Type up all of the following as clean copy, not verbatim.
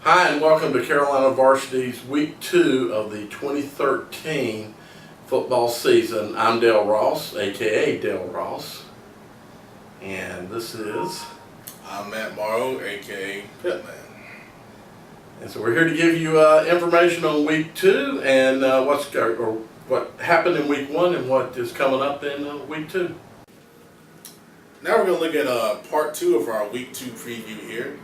Hi, and welcome to Carolina Varsity's Week 2 of the 2013 football season. I'm Dale Ross, aka Dale Ross, and this is. I'm Matt Morrow, aka Pitman. And so we're here to give you information on Week 2 and what happened in Week 1 and what is coming up in Week 2. Now we're going to look at part 2 of our Week 2 preview here.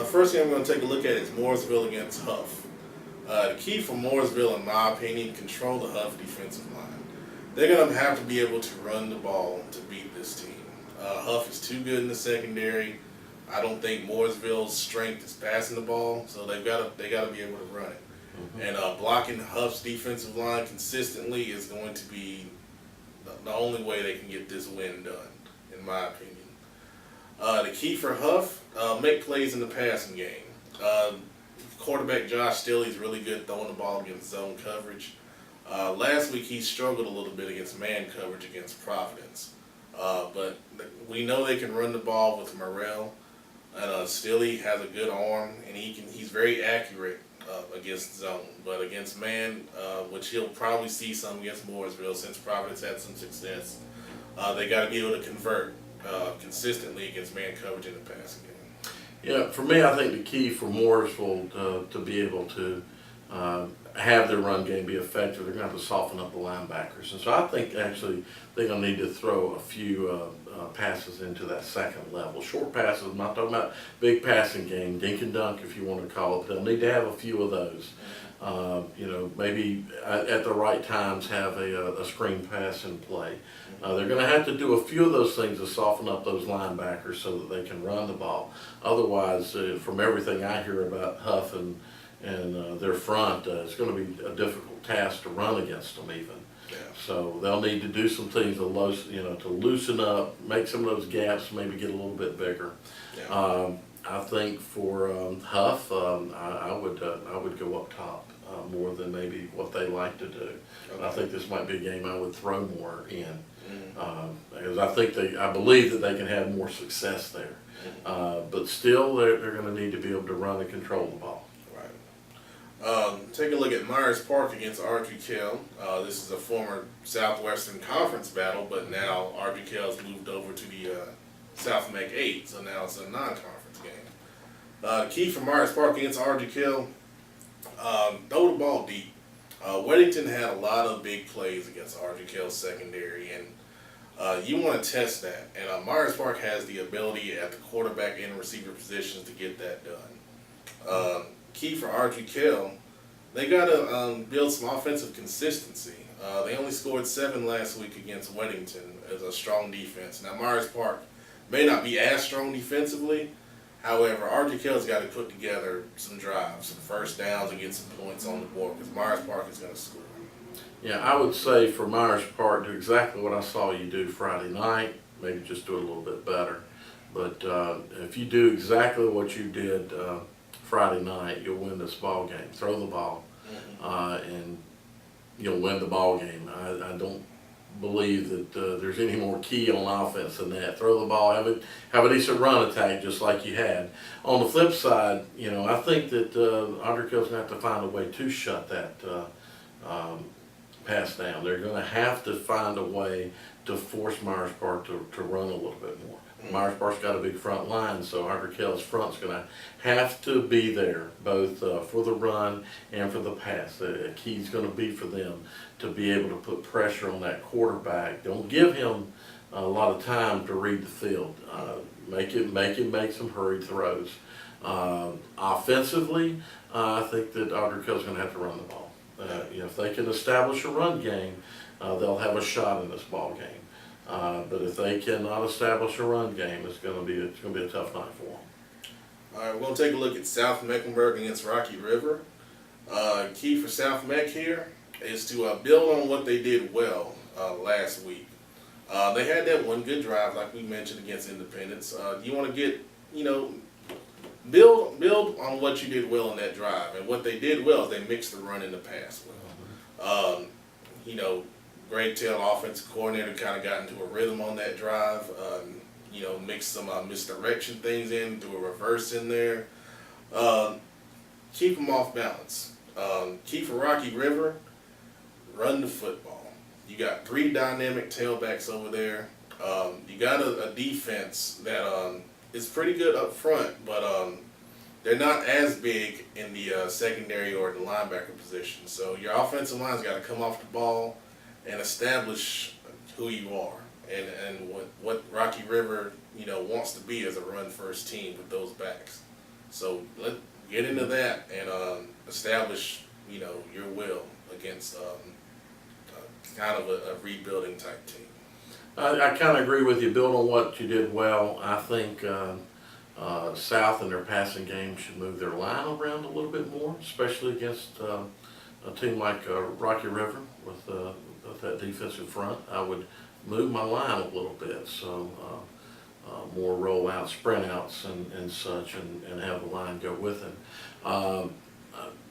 First thing I'm going to take a look at is Mooresville against Hough. The key for Mooresville, in my opinion, control the Hough defensive line. They're going to have to be able to run the ball to beat this team. Hough is too good in the secondary. I don't think Mooresville's strength is passing the ball, so they got to be able to run it. And blocking Hough's defensive line consistently is going to be the only way they can get this win done, in my opinion. The key for Hough, make plays in the passing game. Quarterback Josh Stilley's really good throwing the ball against zone coverage. Last week he struggled a little bit against man coverage against Providence. But we know they can run the ball with Morrell. And Stilley has a good arm, and he's very accurate against zone. But against man, which he'll probably see some against Mooresville since Providence had some success, they got to be able to convert consistently against man coverage in the passing game. Yeah, for me, I think the key for Mooresville to be able to have their run game be effective, they're going to have to soften up the linebackers. And so I think actually they're going to need to throw a few passes into that second level. Short passes, I'm not talking about big passing game, dink and dunk if you want to call it. They'll need to have a few of those. Maybe at the right times have a screen pass in play. They're going to have to do a few of those things to soften up those linebackers so that they can run the ball. Otherwise, from everything I hear about Hough and their front, it's going to be a difficult task to run against them even. Yeah. So they'll need to do some things to loosen up, make some of those gaps maybe get a little bit bigger. Yeah. I think for Hough, I would go up top more than maybe what they like to do. Okay. I think this might be a game I would throw more in because I believe that they can have more success there. But still, they're going to need to be able to run and control the ball. Take a look at Myers Park against Ardrey Kell. This is a former Southwestern Conference battle, but now Ardrey Kell's moved over to the South Mech 8, so now it's a non-conference game. Key for Myers Park against Ardrey Kell, throw the ball deep. Weddington had a lot of big plays against Ardrey Kell's secondary, and you want to test that. And Myers Park has the ability at the quarterback and receiver positions to get that done. Key for Ardrey Kell, they got to build some offensive consistency. They only scored 7 last week against Weddington as a strong defense. Now, Myers Park may not be as strong defensively. However, Ardrey Kell's got to put together some drives, some first downs, and get some points on the board because Myers Park is going to score. Yeah, I would say for Myers Park, do exactly what I saw you do Friday night, maybe just do it a little bit better. But if you do exactly what you did Friday night, you'll win this ball game. Throw the ball, and you'll win the ball game. I don't believe that there's any more key on offense than that. Throw the ball, have a decent run attack just like you had. On the flip side, I think that Ardrey Kell's going to have to find a way to shut that pass down. They're going to have to find a way to force Myers Park to run a little bit more. Myers Park's got a big front line, so Ardrey Kell's front's going to have to be there, both for the run and for the pass. The key's going to be for them to be able to put pressure on that quarterback. Don't give him a lot of time to read the field. Make him make some hurried throws. Offensively, I think that Ardrey Kell's going to have to run the ball. If they can establish a run game, they'll have a shot in this ball game. But if they cannot establish a run game, it's going to be a tough night for them. All right, we're going to take a look at South Mecklenburg against Rocky River. Key for South Mech here is to build on what they did well last week. They had that one good drive, like we mentioned, against Independence. You want to get, build on what you did well in that drive. And what they did well is they mixed the run and the pass well. Greg Tail, offensive coordinator, kind of got into a rhythm on that drive. Mixed some misdirection things in, do a reverse in there. keep them off balance. Key for Rocky River, run the football. You got 3 dynamic tailbacks over there. You got a defense that is pretty good up front, but they're not as big in the secondary or the linebacker position. So your offensive line's got to come off the ball and establish who you are and what Rocky River wants to be as a run first team with those backs. So let's get into that and establish your will against kind of a rebuilding type team. I kind of agree with you. Build on what you did well. I think South in their passing game should move their line around a little bit more, especially against a team like Rocky River with that defensive front. I would move my line a little bit, so more rollouts, sprint outs, and such, and have the line go with it.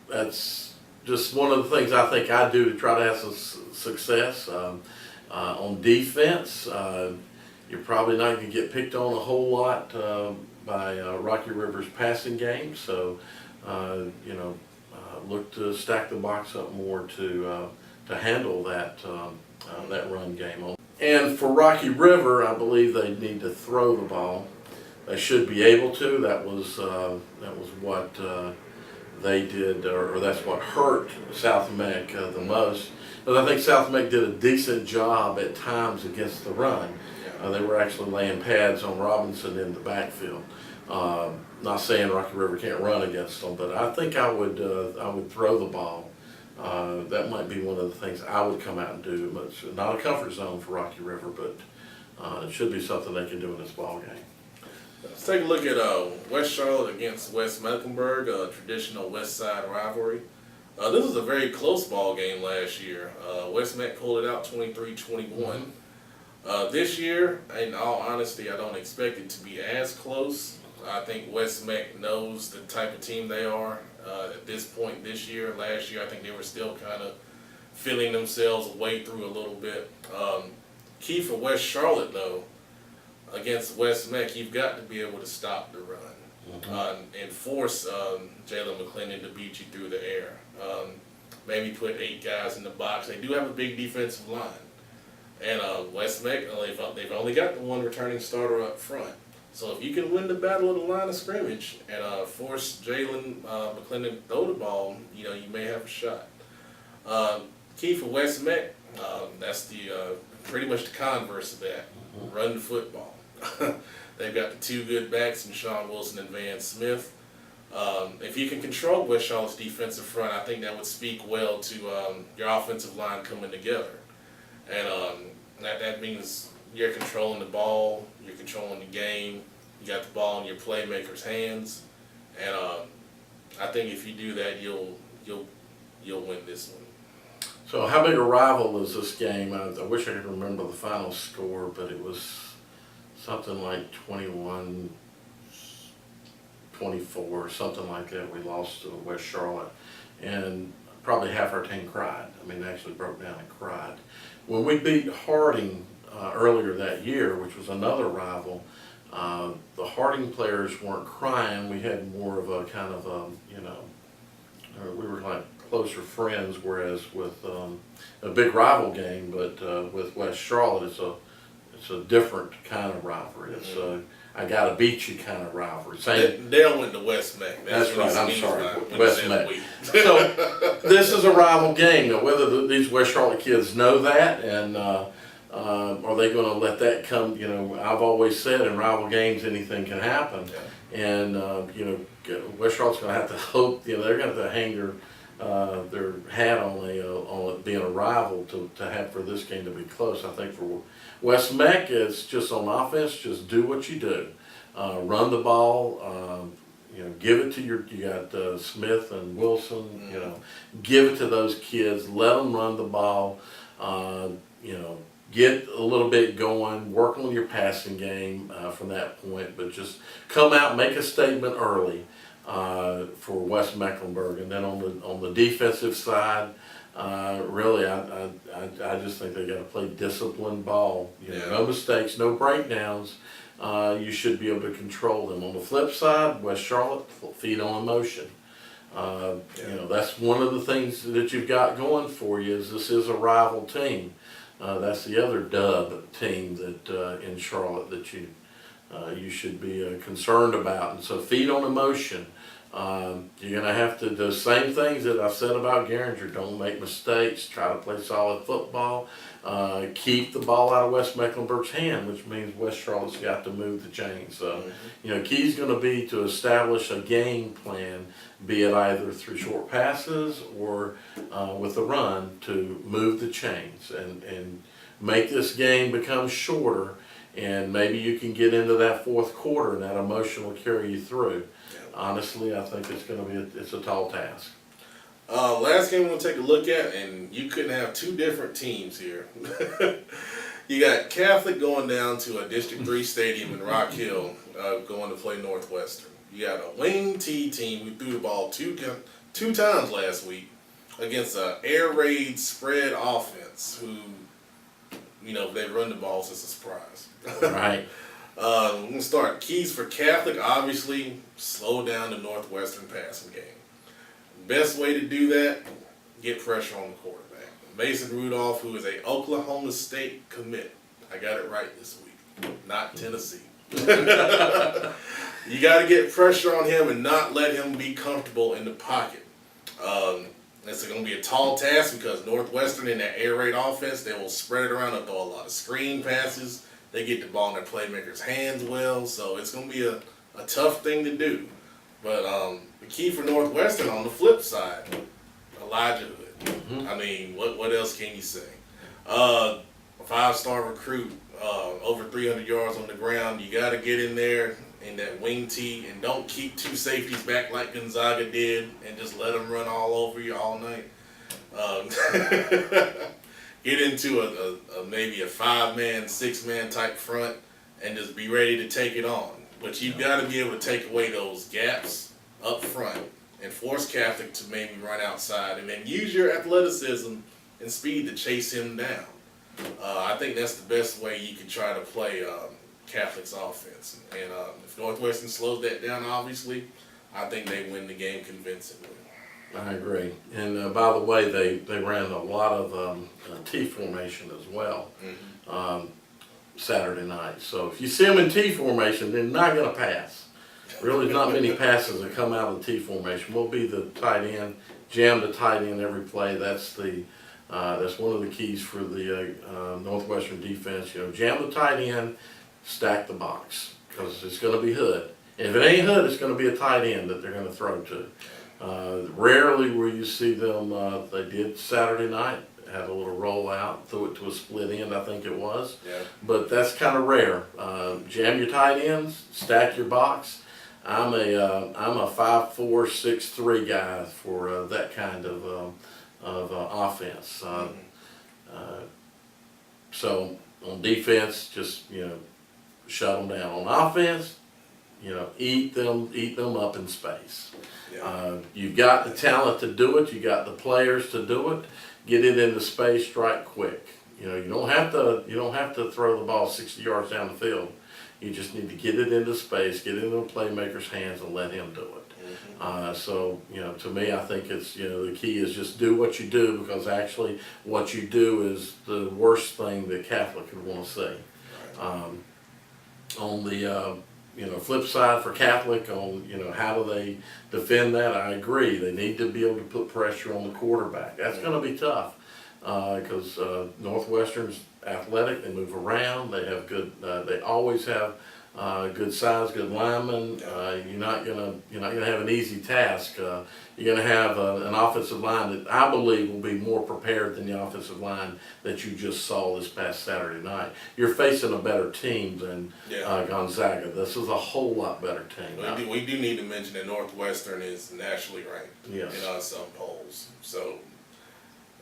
That's just one of the things I think I do to try to have some success. On defense, you're probably not going to get picked on a whole lot by Rocky River's passing game, so look to stack the box up more to handle that run game. And for Rocky River, I believe they need to throw the ball. They should be able to. That was what they did, or that's what hurt South Meck the most. But I think South Meck did a decent job at times against the run. They were actually laying pads on Robinson in the backfield. Not saying Rocky River can't run against them, but I think I would throw the ball. That might be one of the things I would come out and do. It's not a comfort zone for Rocky River, but it should be something they can do in this ball game. Let's take a look at West Charlotte against West Mecklenburg, a traditional West Side rivalry. This was a very close ball game last year. West Meck pulled it out 23-21. This year, in all honesty, I don't expect it to be as close. I think West Meck knows the type of team they are at this point this year. Last year, I think they were still kind of feeling themselves way through a little bit. Key for West Charlotte, though, against West Meck, you've got to be able to stop the run and force Jalen McClendon to beat you through the air. Maybe put 8 guys in the box. They do have a big defensive line. And West Meck, they've only got the one returning starter up front. So if you can win the battle of the line of scrimmage and force Jalen McClendon to throw the ball, you may have a shot. Key for West Meck, that's the pretty much the converse of that. Run the football. They've got the 2 good backs in Sean Wilson and Van Smith. If you can control West Charlotte's defensive front, I think that would speak well to your offensive line coming together. And that means you're controlling the ball, you're controlling the game, you got the ball in your playmakers' hands, and I think if you do that, you'll win this one. So how big a rival is this game? I wish I could remember the final score, but it was something like 21-24 or something like that. We lost to West Charlotte, and probably half our team cried. I mean, they actually broke down and cried. When we beat Harding earlier that year, which was another rival, the Harding players weren't crying. We had more of a kind of we were like closer friends, whereas with a big rival game, but with West Charlotte, it's a different kind of rivalry. It's I gotta beat you kind of rivalry. They'll win the West Meck. That's right. I'm sorry, West Meck. So this is a rival game. Now, whether these West Charlotte kids know that, and are they going to let that come? I've always said in rival games anything can happen, and West Charlotte's going to have to hope. They're going to have to hang their hat on it being a rival to have for this game to be close. I think for West Meck, it's just on offense. Just do what you do, run the ball. Give it to you got Smith and Wilson. Give it to those kids. Let them run the ball. Get a little bit going. Work on your passing game from that point, but just come out, make a statement early. For West Mecklenburg, and then on the defensive side, really, I just think they got to play disciplined ball. No mistakes, no breakdowns. You should be able to control them. On the flip side, West Charlotte, feed on emotion. That's one of the things that you've got going for you is this is a rival team. That's the other dub team that in Charlotte that you should be concerned about. And so feed on emotion. You're going to have to do the same things that I said about Garinger. Don't make mistakes. Try to play solid football. Keep the ball out of West Mecklenburg's hand, which means West Charlotte's got to move the chains. Key's going to be to establish a game plan, be it either through short passes or with a run to move the chains and make this game become shorter. And maybe you can get into that fourth quarter and that emotion will carry you through. Honestly, I think it's going to be it's a tall task. Last game we're going to take a look at, and you couldn't have two different teams here. You got Catholic going down to a District 3 stadium in Rock Hill going to play Northwestern. You got a Wing T team who threw the ball two times last week against an air raid spread offense who, they run the ball, so it's a surprise. Right. We're going to start keys for Catholic. Obviously, slow down the Northwestern passing game. Best way to do that, get pressure on the quarterback. Mason Rudolph, who is a Oklahoma State commit. I got it right this week, not Tennessee. You got to get pressure on him and not let him be comfortable in the pocket. It's going to be a tall task because Northwestern in that air raid offense, they will spread it around and throw a lot of screen passes. They get the ball in their playmakers' hands well, so it's going to be a tough thing to do. But the key for Northwestern on the flip side, Elijah Hood. Mm-hmm. I mean, what else can you say? A 5-star recruit, over 300 yards on the ground. You got to get in there in that wing tee and don't keep two safeties back like Gonzaga did and just let them run all over you all night. Get into a maybe a 5-man, 6-man type front and just be ready to take it on. But you've got to be able to take away those gaps up front and force Catholic to maybe run outside and then use your athleticism and speed to chase him down. I think that's the best way you can try to play Catholic's offense. And if Northwestern slows that down, obviously, I think they win the game convincingly. I agree. And by the way, they ran a lot of T formation as well. Mm-hmm. Saturday night. So if you see them in T formation, they're not going to pass. Really not many passes that come out of the T formation. We'll be the tight end, jam the tight end every play. That's one of the keys for the Northwestern defense. Jam the tight end, stack the box because it's going to be Hood. And if it ain't Hood, it's going to be a tight end that they're going to throw to. Rarely will you see them. They did Saturday night. Had a little rollout, threw it to a split end, I think it was. Yeah. But that's kind of rare. Jam your tight ends, stack your box. I'm a 5'4", 6'3" guy for that kind of offense. So on defense, just shut them down. On offense, eat them up in space. Yeah. You've got the talent to do it. You got the players to do it. Get it into space, strike quick. You don't have to throw the ball 60 yards down the field. You just need to get it into space, get it into the playmaker's hands, and let him do it. Mm-hmm. To me, I think it's the key is just do what you do because actually what you do is the worst thing that Catholic could want to see. Right. On the flip side for Catholic on, how do they defend that? I agree. They need to be able to put pressure on the quarterback. That's going to be tough because Northwestern's athletic. They move around. They have good. They always have good size, good linemen. You're not gonna have an easy task. You're gonna have an offensive line that I believe will be more prepared than the offensive line that you just saw this past Saturday night. You're facing a better team than Gonzaga. This is a whole lot better team. We do need to mention that Northwestern is nationally ranked in some polls. So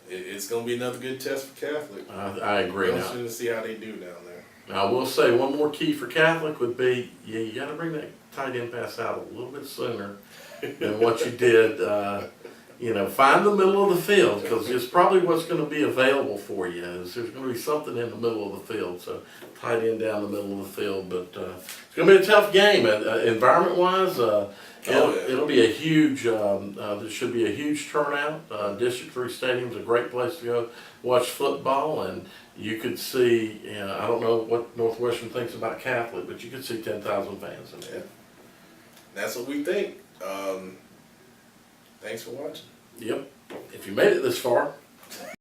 it's going to be another good test for Catholic. I agree. We're going to see how they do down there. I will say one more key for Catholic would be you got to bring that tight end pass out a little bit sooner than what you did. find the middle of the field, because it's probably what's going to be available for you. There's going to be something in the middle of the field, so tight end down the middle of the field. But it's going to be a tough game, environment-wise. It'll be a huge. There should be a huge turnout. District 3 Stadium's a great place to go watch football, and you could see. I don't know what Northwestern thinks about Catholic, but you could see 10,000 fans in there. Yeah. That's what we think. Thanks for watching. Yep. If you made it this far.